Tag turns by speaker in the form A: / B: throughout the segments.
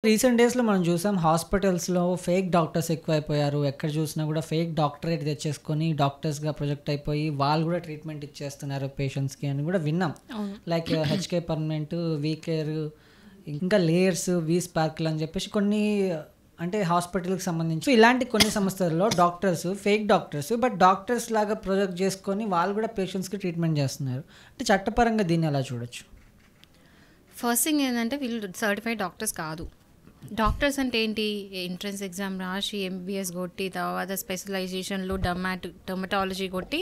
A: Recent డేస్‌లో మనం చూసాం హాస్పిటల్స్‌లో ఫేక్ డాక్టర్స్ ఎక్కువైపోయారు. ఎక్కడ చూసినా కూడా ఫేక్ డాక్టరేట్ తెచ్చేసుకొని డాక్టర్స్‌గా ప్రొజెక్ట్ అయిపోయి వాళ్ళు కూడా ట్రీట్మెంట్ ఇచ్చేస్తున్నారు పేషెంట్స్‌కి అని కూడా విన్నాం.
B: అవును.
A: Like HK permanent, we care, ఇంకా లేయర్స్, వీ స్పార్కిల్ అని చెప్పేసి కొన్ని అంటే హాస్పిటల్‌కి సంబంధించి ఇలాంటి కొన్ని సంస్థల్లో doctors fake doctors but doctors లాగా ప్రొజెక్ట్ చేసుకొని వాళ్ళు కూడా పేషెంట్స్‌కి ట్రీట్మెంట్ చేస్తున్నారు. అంటే చట్టపరంగా దీన్ని ఎలా చూడొచ్చు?
B: ఫస్ట్ థింగ్ ఏంటంటే వీళ్ళు సర్టిఫైడ్ డాక్టర్స్ కాదు. డాక్టర్స్ అంటే ఏంటి? ఎంట్రన్స్ ఎగ్జామ్ రాసి ఎంబీబీఎస్ కొట్టి తర్వాత స్పెషలైజేషన్లు డర్మటాలజీ కొట్టి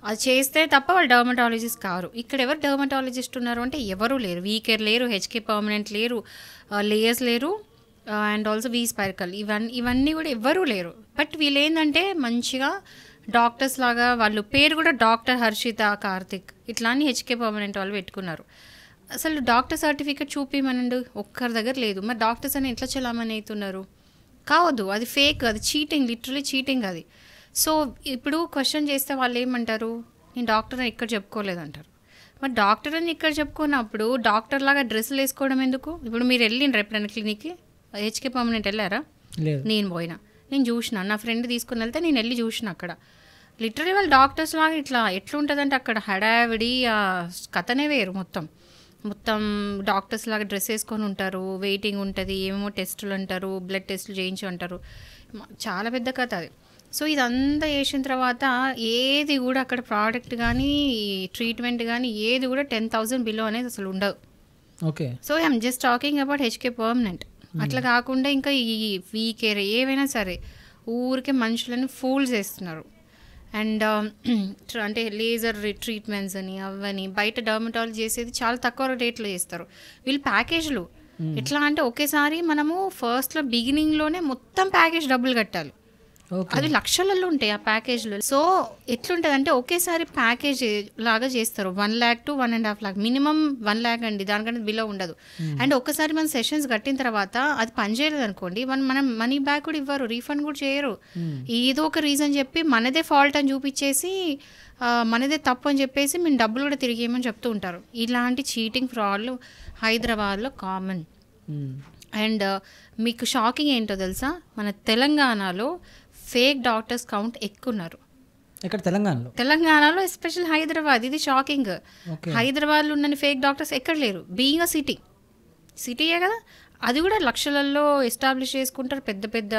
B: అది చేస్తే తప్ప వాళ్ళు డర్మటాలజిస్ట్ కారు. ఇక్కడ ఎవరు డర్మటాలజిస్ట్ ఉన్నారు అంటే ఎవరు లేరు. వీ కేర్ లేరు, హెచ్కే పర్మనెంట్ లేరు, లేయర్స్ లేరు, అండ్ ఆల్సో వీ స్పైర్కల్ ఇవన్నీ కూడా ఎవ్వరూ లేరు. బట్ వీళ్ళు ఏంటంటే మంచిగా డాక్టర్స్ లాగా వాళ్ళు పేరు కూడా డాక్టర్ హర్షిత కార్తిక్ ఇట్లా అని హెచ్కే పర్మనెంట్ వాళ్ళు పెట్టుకున్నారు. అసలు డాక్టర్ సర్టిఫికేట్ చూపిమనండి, ఒక్కరి దగ్గర లేదు. మరి డాక్టర్స్ అని ఎట్లా చలామణి అవుతున్నారు? కావద్దు, అది ఫేక్, అది చీటింగ్, లిటరలీ చీటింగ్ అది. సో ఇప్పుడు క్వశ్చన్ చేస్తే వాళ్ళు ఏమంటారు? నేను డాక్టర్ అని ఇక్కడ చెప్పుకోలేదంటారు. మరి డాక్టర్ అని ఇక్కడ చెప్పుకున్నప్పుడు డాక్టర్ లాగా డ్రెస్సులు వేసుకోవడం ఎందుకు? ఇప్పుడు మీరు వెళ్ళిండ్రు ఎప్పుడైనా క్లినిక్కి? హెచ్కే పర్మనెంట్ వెళ్ళారా?
A: లేదు.
B: నేను పోయినా, నేను చూసిన, నా ఫ్రెండ్ తీసుకుని వెళ్తే నేను వెళ్ళి చూసిన. అక్కడ లిటరలీ వాళ్ళు డాక్టర్స్ లాగా ఇట్లా ఎట్లుంటుందంటే అక్కడ హడావిడి కథనే వేరు. మొత్తం డాక్టర్స్ లాగా డ్రెస్ వేసుకొని ఉంటారు, వెయిటింగ్ ఉంటుంది, ఏమేమో టెస్టులు అంటారు, బ్లడ్ టెస్టులు చేయించి అంటారు. చాలా పెద్ద కథ అది. సో ఇదంతా చేసిన తర్వాత ఏది కూడా అక్కడ ప్రోడక్ట్ కానీ ట్రీట్మెంట్ కానీ ఏది కూడా 10,000 బిలో అనేది అసలు ఉండదు.
A: Okay.
B: So I'm just talking about HK permanent. అట్లా కాకుండా ఇంకా ఈ వీ కేర్ ఏవైనా సరే ఊరికే మనుషులని ఫూల్ చేస్తున్నారు. అండ్ అంటే లేజర్ ట్రీట్మెంట్స్ అని అవని బయట డర్మటాలజీ చేసేది చాలా తక్కువ రేట్లో చేస్తారు. వీళ్ళు ప్యాకేజ్లు ఎట్లా అంటే ఒకేసారి మనము ఫస్ట్లో బిగినింగ్లోనే మొత్తం ప్యాకేజ్ డబ్బులు కట్టాలి. అది లక్షలలో ఉంటాయి ఆ ప్యాకేజ్లు. సో ఎట్లుంటుంది అంటే ఒకేసారి ప్యాకేజ్ లాగా చేస్తారు. 1 lakh to 1.5 lakh minimum 1 lakh అండి, దానికంటే బిలో ఉండదు. అండ్ ఒక్కసారి మన సెషన్స్ కట్టిన తర్వాత అది పనిచేయలేదు అనుకోండి, మనం మనీ బ్యాక్ కూడా ఇవ్వరు, రీఫండ్ కూడా చేయరు. ఏదో ఒక రీజన్ చెప్పి మనదే ఫాల్ట్ అని చూపించేసి మనదే తప్పు అని చెప్పేసి మేము డబ్బులు కూడా తిరిగేయమని చెప్తూ ఉంటారు. ఇలాంటి చీటింగ్ ఫ్రాడ్లు హైదరాబాద్లో కామన్. అండ్ మీకు షాకింగ్ ఏంటో తెలుసా? మన తెలంగాణలో ఫేక్ డాక్టర్స్ కౌంట్ ఎక్కువ ఉన్నారు.
A: ఇక్కడ
B: తెలంగాణలో ఎస్పెషల్ హైదరాబాద్. ఇది షాకింగ్. హైదరాబాద్లో ఉన్న ఫేక్ డాక్టర్స్ ఎక్కడ లేరు. బీయింగ్ అ సిటీయే కదా, అది కూడా లక్షలలో ఎస్టాబ్లిష్ చేసుకుంటారు, పెద్ద పెద్ద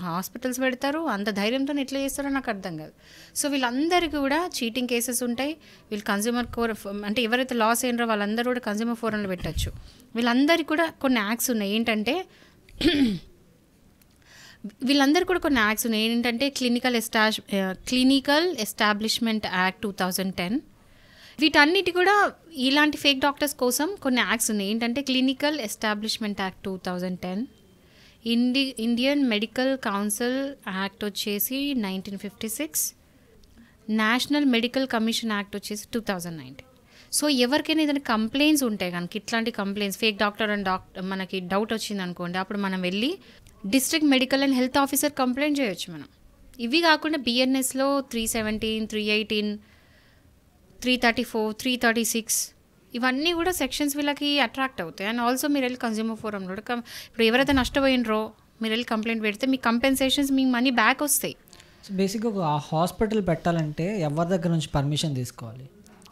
B: హాస్పిటల్స్ పెడతారు. అంత ధైర్యంతో ఎట్లా చేస్తారో నాకు అర్థం కాదు. సో వీళ్ళందరికీ కూడా చీటింగ్ కేసెస్ ఉంటాయి. వీళ్ళు కన్జ్యూమర్ కోర్ అంటే ఎవరైతే లాస్ అయినారో వాళ్ళందరూ కూడా కన్జ్యూమర్ ఫోరంలో పెట్టచ్చు. వీళ్ళందరికీ కూడా కొన్ని యాక్ట్స్ ఉన్నాయి. ఏంటంటే క్లినికల్ ఎస్టాబ్లిష్మెంట్ యాక్ట్ 2010. వీటన్నిటి కూడా ఇలాంటి ఫేక్ డాక్టర్స్ కోసం కొన్ని యాక్ట్స్ ఉన్నాయి. ఏంటంటే clinical establishment act 2010, Indian medical council act వచ్చేసి 1956, నేషనల్ మెడికల్ కమిషన్ యాక్ట్ వచ్చేసి 2019. సో ఎవరికైనా ఏదైనా కంప్లైంట్స్ ఉంటాయి కనుక, ఇట్లాంటి కంప్లైంట్స్ ఫేక్ డాక్టర్ అని మనకి డౌట్ వచ్చింది అనుకోండి, అప్పుడు మనం వెళ్ళి district medical and health officer complaint చేయొచ్చు మనం. ఇవి కాకుండా బిఎన్ఎస్లో 317, 318, 334, 336 ఇవన్నీ కూడా సెక్షన్స్ వీళ్ళకి అట్రాక్ట్ అవుతాయి. అండ్ ఆల్సో మీరు వెళ్ళి కన్జ్యూమర్ ఫోరంలో కూడా ఇప్పుడు ఎవరైతే నష్టపోయినరో మీరు వెళ్ళి కంప్లైంట్ పెడితే మీ కంపెన్సేషన్స్ మీ మనీ బ్యాక్ వస్తాయి.
A: సో బేసిక్గా ఒక హాస్పిటల్ పెట్టాలంటే ఎవరి దగ్గర నుంచి పర్మిషన్ తీసుకోవాలి?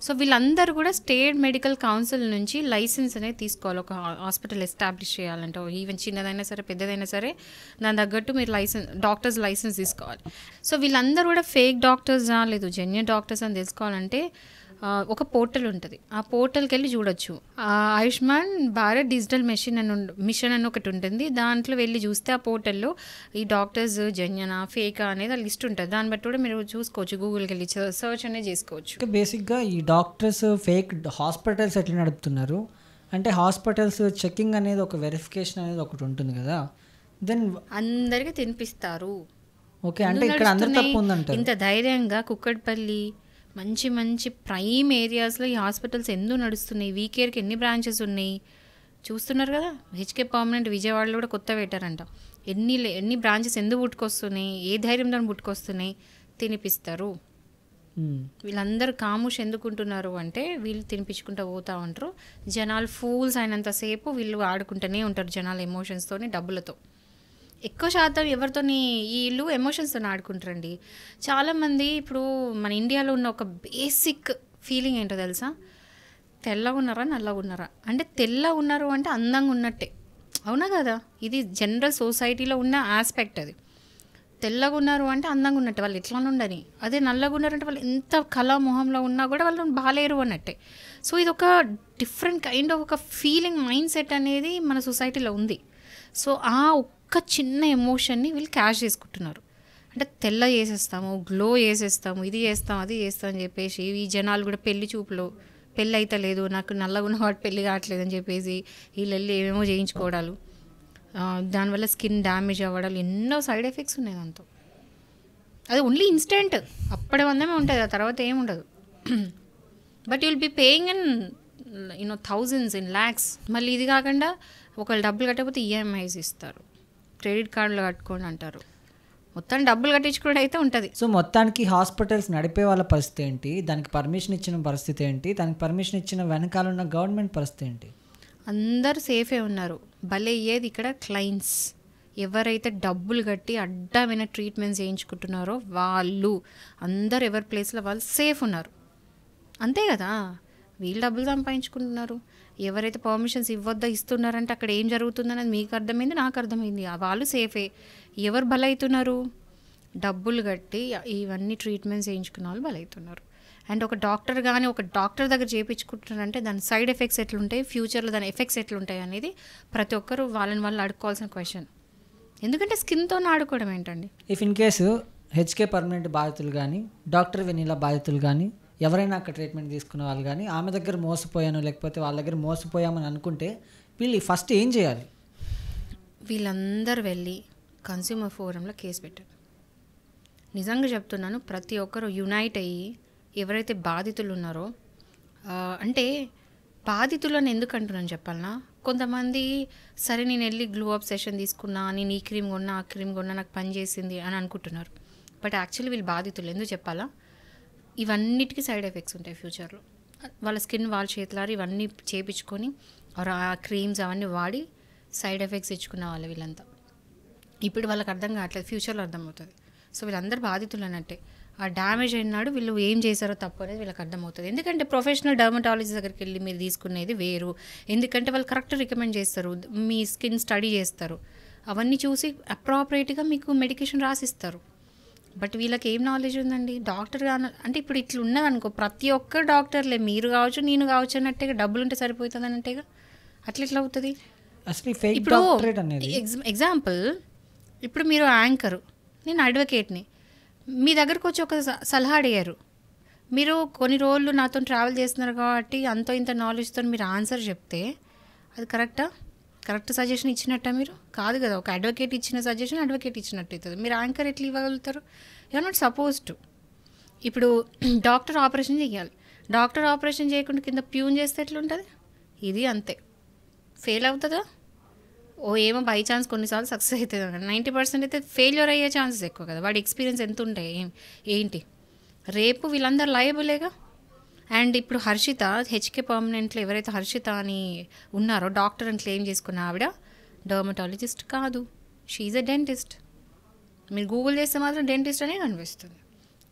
B: సో వీళ్ళందరూ కూడా స్టేట్ మెడికల్ కౌన్సిల్ నుంచి లైసెన్స్ అనేది తీసుకోవాలి. ఒక హాస్పిటల్ ఎస్టాబ్లిష్ చేయాలంటే ఈవెన్ చిన్నదైనా సరే పెద్దదైనా సరే దాని తగ్గట్టు మీరు డాక్టర్స్ లైసెన్స్ తీసుకోవాలి. సో వీళ్ళందరూ కూడా ఫేక్ డాక్టర్సా లేదు జెన్యూన్ డాక్టర్స్ అని తెలుసుకోవాలంటే ఒక పోర్టల్ ఉంటుంది. ఆ పోర్టల్కి వెళ్ళి చూడొచ్చు. ఆయుష్మాన్ భారత్ డిజిటల్ మిషన్ అని ఒకటి ఉంటుంది. దాంట్లో వెళ్ళి చూస్తే ఆ పోర్టల్లో ఈ డాక్టర్స్ జెన్యూనా ఫేకా అనేది ఆ లిస్ట్ ఉంటుంది. దాన్ని బట్టి కూడా మీరు చూసుకోవచ్చు, గూగుల్కి వెళ్ళి సర్చ్ అనేది చేసుకోవచ్చు.
A: బేసిక్గా ఈ డాక్టర్స్ ఫేక్ హాస్పిటల్స్ ఎట్లా నడుపుతున్నారు అంటే హాస్పిటల్స్ చెకింగ్ అనేది ఒక వెరిఫికేషన్ అనేది ఒకటి ఉంటుంది కదా, దెన్
B: అందరికీ తినిపిస్తారు.
A: ఓకే, అంటే ఇక్కడ అందరి తప్పు ఉందంటారు.
B: ఇంత ధైర్యంగా కుక్కట్పల్లి మంచి ప్రైమ్ ఏరియాస్లో ఈ హాస్పిటల్స్ ఎందుకు నడుస్తున్నాయి? వీ కేర్కి ఎన్ని బ్రాంచెస్ ఉన్నాయి చూస్తున్నారు కదా. హెచ్కే పర్మనెంట్ విజయవాడలో కూడా కొత్త పెట్టారంట. ఎన్ని బ్రాంచెస్ ఎందుకు పుట్టుకొస్తున్నాయి? ఏ ధైర్యంతో పుట్టుకొస్తున్నాయి? తినిపిస్తారు. వీళ్ళందరూ కాముష్ ఎందుకుంటున్నారు అంటే వీళ్ళు తినిపించుకుంటూ పోతూ ఉంటారు, జనాలు ఫూల్స్ అయినంతసేపు వీళ్ళు ఆడుకుంటూనే ఉంటారు జనాల ఎమోషన్స్తోని, డబ్బులతో. ఎక్కువ శాతం ఎవరితోని వీళ్ళు ఎమోషన్స్తో ఆడుకుంటారండి. చాలామంది ఇప్పుడు మన ఇండియాలో ఉన్న ఒక బేసిక్ ఫీలింగ్ ఏంటో తెలుసా, తెల్లగా ఉన్నారా నల్లగా ఉన్నారా అంటే, తెల్లగా ఉన్నారు అంటే అందంగా ఉన్నట్టే, అవునా కదా? ఇది జనరల్ సొసైటీలో ఉన్న ఆస్పెక్ట్. అది తెల్లగా ఉన్నారు అంటే అందంగా ఉన్నట్టే, వాళ్ళు ఎట్లా ఉండని. అదే నల్లగా ఉన్నారంటే వాళ్ళు ఎంత కళా మొహంలో ఉన్నా కూడా వాళ్ళు బాలేరు అన్నట్టే. సో ఇది ఒక డిఫరెంట్ కైండ్ ఆఫ్ ఒక ఫీలింగ్ మైండ్ సెట్ అనేది మన సొసైటీలో ఉంది. సో ఆ ఒక్క చిన్న ఎమోషన్ని వీళ్ళు క్యాష్ చేసుకుంటున్నారు. అంటే తెల్ల చేసేస్తాము, గ్లో చేసేస్తాము, ఇది చేస్తాం అది చేస్తాం అని చెప్పేసి ఈ జనాలు కూడా పెళ్లి చూపులో పెళ్ళి అయితే లేదు, నాకు నల్లగా ఉన్న వాటి పెళ్ళి కావట్లేదు అని చెప్పేసి వీళ్ళు వెళ్ళి ఏమేమో చేయించుకోవడాలు, దానివల్ల స్కిన్ డ్యామేజ్ అవ్వడాలు, ఎన్నో సైడ్ ఎఫెక్ట్స్ ఉన్నాయి దాంతో. అది ఓన్లీ ఇన్స్టెంట్, అప్పటి వందమే ఉంటుంది, ఆ తర్వాత ఏముండదు. But you'll be paying in thousands in lakhs. మళ్ళీ ఇది కాకుండా ఒకళ్ళు డబ్బులు కట్టకపోతే ఈఎంఐస్ ఇస్తారు, క్రెడిట్ కార్డులు కట్టుకోండి అంటారు, మొత్తం డబ్బులు కట్టించుకోవడం అయితే ఉంటుంది.
A: సో మొత్తానికి హాస్పిటల్స్ నడిపే వాళ్ళ పరిస్థితి ఏంటి, దానికి పర్మిషన్ ఇచ్చిన పరిస్థితి ఏంటి, దానికి పర్మిషన్ ఇచ్చిన వెనకాల ఉన్న గవర్నమెంట్ పరిస్థితి ఏంటి?
B: అందరు సేఫే ఉన్నారు. భలే అయ్యేది ఇక్కడ క్లయింట్స్, ఎవరైతే డబ్బులు కట్టి అడ్డమైన ట్రీట్మెంట్స్ చేయించుకుంటున్నారో వాళ్ళు అందరు ఎవరి ప్లేస్లో వాళ్ళు సేఫ్ ఉన్నారు. అంతే కదా, వీళ్ళు డబ్బులు సంపాదించుకుంటున్నారు. ఎవరైతే పర్మిషన్స్ ఇవ్వద్దా ఇస్తున్నారంటే అక్కడ ఏం జరుగుతుందనేది మీకు అర్థమైంది, నాకు అర్థమైంది. వాళ్ళు సేఫే. ఎవరు బలవుతున్నారు, డబ్బులు కట్టి ఇవన్నీ ట్రీట్మెంట్స్ చేయించుకున్న వాళ్ళు బలవుతున్నారు. అండ్ ఒక డాక్టర్ కానీ ఒక డాక్టర్ దగ్గర చేయించుకుంటున్నారంటే దాని సైడ్ ఎఫెక్ట్స్ ఎట్లుంటాయి, ఫ్యూచర్లో దాని ఎఫెక్ట్స్ ఎట్లుంటాయి అనేది ప్రతి ఒక్కరు వాళ్ళని వాళ్ళు అడుక్కోవాల్సిన క్వశ్చన్. ఎందుకంటే స్కిన్తో ఆడుకోవడం ఏంటండి.
A: If in case HK permanent బాధితులు కానీ డాక్టర్ వెనీలా బాధితులు కానీ ఎవరైనా అక్కడ ట్రీట్మెంట్ తీసుకున్న వాళ్ళు కానీ ఆమె దగ్గర మోసపోయాను లేకపోతే వాళ్ళ దగ్గర మోసపోయామని అనుకుంటే వీళ్ళు ఫస్ట్ ఏం చేయాలి?
B: వీళ్ళందరూ వెళ్ళి కన్స్యూమర్ ఫోరంలో కేసు పెట్టారు. నిజంగా చెప్తున్నాను, ప్రతి ఒక్కరు యునైట్ అయ్యి ఎవరైతే బాధితులు ఉన్నారో, అంటే బాధితులను ఎందుకు అంటున్నాను చెప్పాలన్నా, కొంతమంది సరే నేను వెళ్ళి గ్లో అప్ సెషన్ తీసుకున్నా, నేను ఈ క్రీమ్ కొన్నా ఆ క్రీమ్ కొన్నా నాకు పని చేసింది అని అనుకుంటున్నారు. బట్ యాక్చువల్లీ వీళ్ళు బాధితులు. ఎందుకు చెప్పాలా, ఇవన్నిటికీ సైడ్ ఎఫెక్ట్స్ ఉంటాయి ఫ్యూచర్లో. వాళ్ళ స్కిన్ వాళ్ళ చేతులారు ఇవన్నీ చేయించుకొని ఆ క్రీమ్స్ అవన్నీ వాడి సైడ్ ఎఫెక్ట్స్ ఇచ్చుకున్న వాళ్ళు వీళ్ళంతా. ఇప్పుడు వాళ్ళకి అర్థం కావట్లేదు, ఫ్యూచర్లో అర్థమవుతుంది. సో వీళ్ళందరూ బాధితులు అన్నట్టే. ఆ డ్యామేజ్ అయినాడు వీళ్ళు ఏం చేశారో తప్పు అనేది వీళ్ళకి అర్థమవుతుంది. ఎందుకంటే ప్రొఫెషనల్ డర్మటాలజిస్ట్ దగ్గరికి వెళ్ళి మీరు తీసుకునేది వేరు. ఎందుకంటే వాళ్ళు కరెక్ట్ రికమెండ్ చేస్తారు, మీ స్కిన్ స్టడీ చేస్తారు, అవన్నీ చూసి అప్రాపరేట్గా మీకు మెడికేషన్ రాసిస్తారు. బట్ వీళ్ళకి ఏం నాలెడ్జ్ ఉందండి, డాక్టర్ కాను అంటే ఇప్పుడు ఇట్లా ఉన్నది అనుకో, ప్రతి ఒక్క డాక్టర్లే మీరు కావచ్చు నేను కావచ్చు అన్నట్టుగా, డబ్బులు ఉంటే సరిపోతుంది అన్నట్టుగా, అట్లా ఎట్లా అవుతుంది? ఇప్పుడు ఎగ్జాంపుల్, ఇప్పుడు మీరు యాంకరు, నేను అడ్వకేట్ని, మీ దగ్గరకు వచ్చి ఒక సలహా అడిగారు, మీరు కొన్ని రోజులు నాతో ట్రావెల్ చేస్తున్నారు కాబట్టి అంతో ఇంత నాలెడ్జ్తో మీరు ఆన్సర్ చెప్తే అది కరెక్టా? కరెక్ట్ సజెషన్ ఇచ్చినట్ట మీరు? కాదు కదా. ఒక అడ్వకేట్ ఇచ్చిన సజెషన్ అడ్వకేట్ ఇచ్చినట్టు అవుతుంది. మీరు యాంకర్ ఎట్లా ఇవ్వగలుగుతారు? You're not suppose to. ఇప్పుడు డాక్టర్ ఆపరేషన్ చేయాలి, డాక్టర్ ఆపరేషన్ చేయకుండా కింద ప్యూన్ చేస్తే ఎట్లుంటుంది? ఇది అంతే, ఫెయిల్ అవుతుందా? ఏమో బై ఛాన్స్ కొన్నిసార్లు సక్సెస్ అవుతుంది, 90% అయితే ఫెయిల్యూర్ అయ్యే ఛాన్సెస్ ఎక్కువ కదా. వాడి ఎక్స్పీరియన్స్ ఎంత ఉంటాయి ఏంటి, రేపు వీళ్ళందరూ లయబులేగా. అండ్ ఇప్పుడు హర్షిత హెచ్కే పర్మనెంట్లో ఎవరైతే హర్షిత అని ఉన్నారో డాక్టర్ అని క్లెయిమ్ చేసుకున్న ఆవిడ డర్మటాలజిస్ట్ కాదు, షీఈ్ ఎ డెంటిస్ట్. మీరు గూగుల్ చేస్తే మాత్రం డెంటిస్ట్ అనే కనిపిస్తుంది.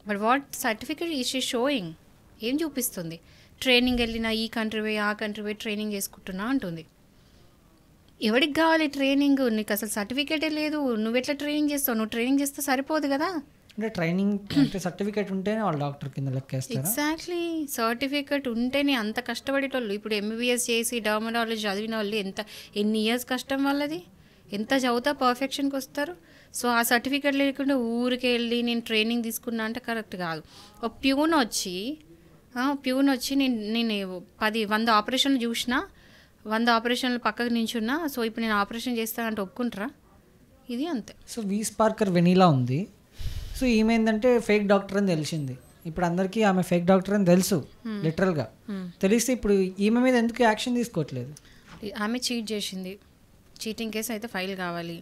B: But what certificate is she showing? ఏం చూపిస్తుంది? ట్రైనింగ్ వెళ్ళినా ఈ కంట్రీ పోయి ఆ కంట్రీ పోయి ట్రైనింగ్ చేసుకుంటున్నా అంటుంది. ఎవరికి కావాలి ట్రైనింగ్? నీకు అసలు సర్టిఫికేటే లేదు, నువ్వు ఎట్లా ట్రైనింగ్ చేస్తావు? నువ్వు ట్రైనింగ్ చేస్తే సరిపోదు కదా.
A: అంటే ట్రైనింగ్ అంటే సర్టిఫికేట్ ఉంటేనే వాళ్ళు డాక్టర్ కింద లెక్కేస్తారు.
B: ఎగ్జాక్ట్లీ, సర్టిఫికేట్ ఉంటేనే అంత కష్టపడేటోళ్ళు. ఇప్పుడు ఎంబీబీఎస్ చేసి డర్మటాలజీ చదివిన వాళ్ళు ఎన్ని ఇయర్స్ కష్టం వాళ్ళది, ఎంత చదువుతా పర్ఫెక్షన్కి వస్తారు. సో ఆ సర్టిఫికేట్ లేకుండా ఊరికే వెళ్ళి నేను ట్రైనింగ్ తీసుకున్నా అంటే కరెక్ట్ కాదు. ఒక ప్యూన్ వచ్చి నేను 100 ఆపరేషన్లు చూసినా, 100 ఆపరేషన్లు పక్కకు నించున్నా, సో ఇప్పుడు నేను ఆపరేషన్ చేస్తానంటే ఒప్పుకుంటారా? ఇది అంతే.
A: సో వీ స్పార్కర్ వెనీలా ఉంది. సో ఈమె ఏంటంటే ఫేక్ డాక్టర్ అని తెలిసింది. ఇప్పుడు అందరికీ ఆమె ఫేక్ డాక్టర్ అని తెలుసు, లిటరల్గా తెలిస్తే ఇప్పుడు ఈమె మీద ఎందుకు యాక్షన్ తీసుకోవట్లేదు?
B: ఆమె చీట్ చేసింది, చీటింగ్ కేసు అయితే ఫైల్ కావాలి.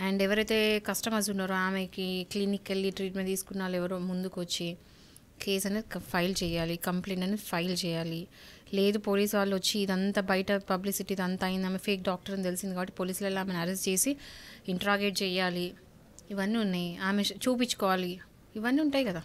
B: అండ్ ఎవరైతే కస్టమర్స్ ఉన్నారో ఆమెకి క్లినిక్కి వెళ్ళి ట్రీట్మెంట్ తీసుకున్న వాళ్ళు ఎవరో ముందుకు వచ్చి కేసు అనేది ఫైల్ చేయాలి, కంప్లైంట్ అనేది ఫైల్ చేయాలి. లేదు పోలీస్ వాళ్ళు వచ్చి ఇదంతా బయట పబ్లిసిటీ ఇదంతా అయింది, ఆమె ఫేక్ డాక్టర్ అని తెలిసింది కాబట్టి పోలీసులు వెళ్ళి ఆమెను అరెస్ట్ చేసి ఇంట్రాగేట్ చేయాలి. ఇవన్నీ ఉన్నాయి. ఆమె చూపించుకోవాలి, ఇవన్నీ ఉంటాయి కదా.